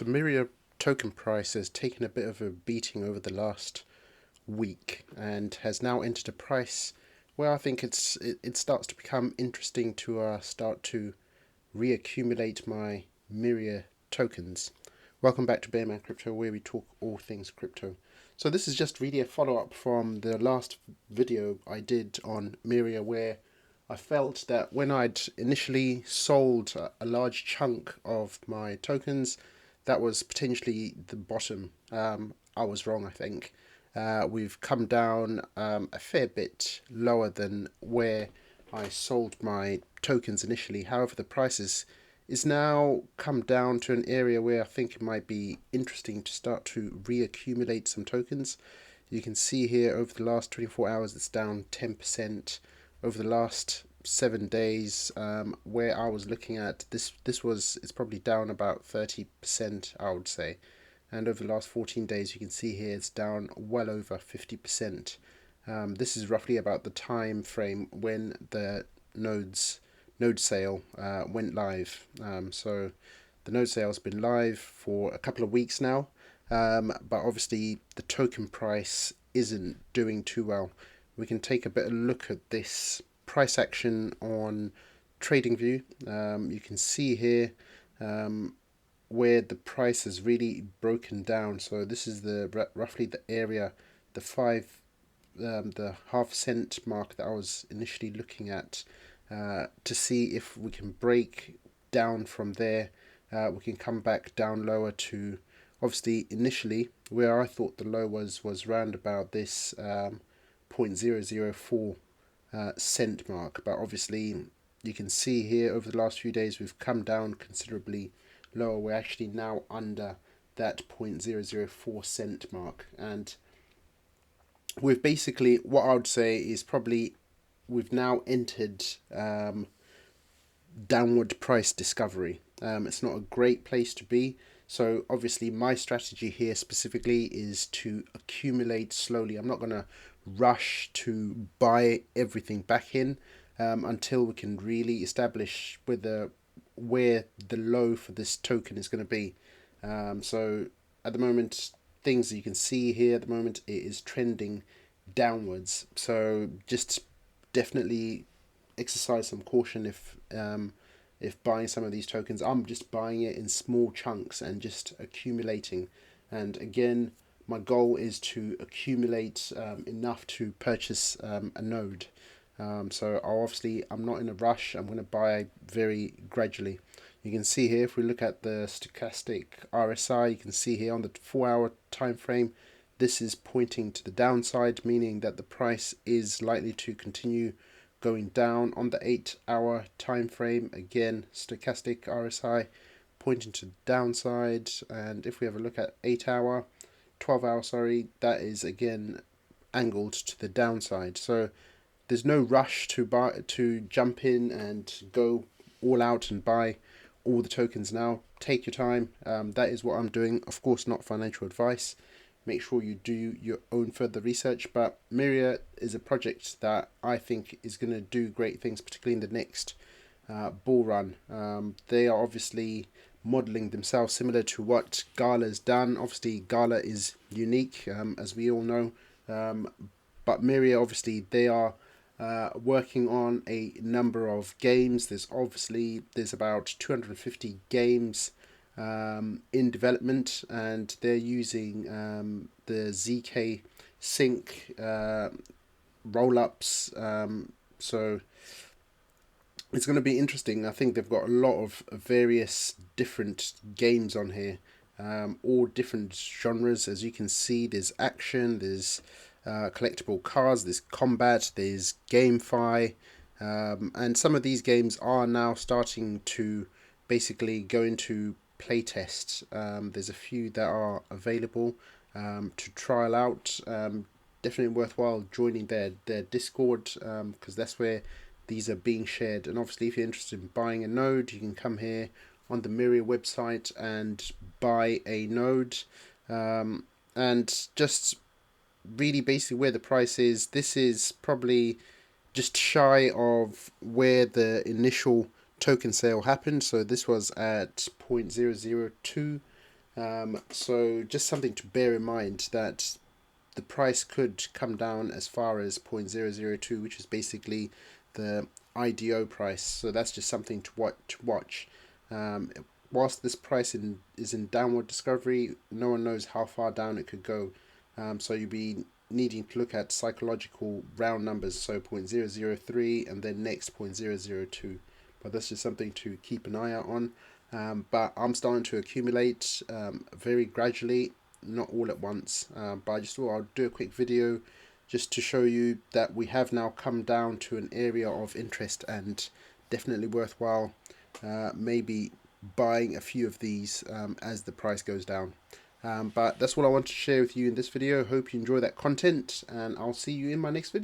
the Myria token price has taken a bit of a beating over the last week and has now entered a price where I think it starts to become interesting to start to reaccumulate my Myria tokens. Welcome back to Bearman Crypto, where we talk all things crypto. So this is just really a follow-up from the last video I did on Myria, where I felt that when I'd initially sold a large chunk of my tokens, that was potentially the bottom. I was wrong, I think. We've come down a fair bit lower than where I sold my tokens initially. However, the prices is now come down to an area where I think it might be interesting to start to reaccumulate some tokens. You can see here over the last 24 hours it's down 10%. Over the last 7 days, where I was looking at it's probably down about 30%, I would say. And over the last 14 days, you can see here it's down well over 50%. This is roughly about the time frame when the node sale went live. So the node sale has been live for a couple of weeks now, but obviously the token price isn't doing too well. We can take a better look at this price action on TradingView. You can see here where the price has really broken down. So this is the roughly the area, the half-cent mark that I was initially looking at, to see if we can break down from there. We can come back down lower to, obviously initially where I thought the low was round about this 0.004 cent mark, but obviously you can see here over the last few days we've come down considerably lower. We're actually now under that 0.004 cent mark, and we've basically, what I would say is probably we've now entered downward price discovery. It's not a great place to be. So obviously my strategy here specifically is to accumulate slowly. I'm not going to rush to buy everything back in until we can really establish where the low for this token is going to be. So at the moment, things you can see here at the moment, it is trending downwards. So just definitely exercise some caution if buying some of these tokens. I'm just buying it in small chunks and just accumulating. And again, my goal is to accumulate enough to purchase a node. So I'm not in a rush. I'm going to buy very gradually. You can see here, if we look at the stochastic RSI, you can see here on the 4-hour time frame, this is pointing to the downside, meaning that the price is likely to continue going down. On the 8-hour time frame, again, stochastic RSI pointing to the downside. And if we have a look at 12-hour, sorry, that is again angled to the downside. So there's no rush to jump in and go all out and buy all the tokens now. Take your time. That is what I'm doing. Of course, not financial advice. Make sure you do your own further research. But Myria is a project that I think is going to do great things, particularly in the next bull run. They are obviously modeling themselves similar to what Gala's done. Obviously, Gala is unique, as we all know. But Myria, obviously, they are working on a number of games. There's about 250 games in development, and they're using the ZK sync roll-ups. So it's going to be interesting. I think they've got a lot of various different games on here, all different genres. As you can see, there's action, there's collectible cards, there's combat, there's GameFi, and some of these games are now starting to basically go into playtest. There's a few that are available to trial out. Definitely worthwhile joining their Discord, because that's where these are being shared. And obviously, if you're interested in buying a node, you can come here on the Myria website and buy a node, and just really basically where the price is. This is probably just shy of where the initial token sale happened. So this was at 0.002 So just something to bear in mind, that the price could come down as far as 0.002, which is basically the IDO price. So that's just something to watch. Um, Whilst this price is in downward discovery, no one knows how far down it could go. So you'll be needing to look at psychological round numbers, so 0.003 and then next 0.002. But that's just something to keep an eye out on. But I'm starting to accumulate very gradually, not all at once. But I just thought I'll do a quick video just to show you that we have now come down to an area of interest, and definitely worthwhile maybe buying a few of these as the price goes down. But that's all I want to share with you in this video. Hope you enjoy that content, and I'll see you in my next video.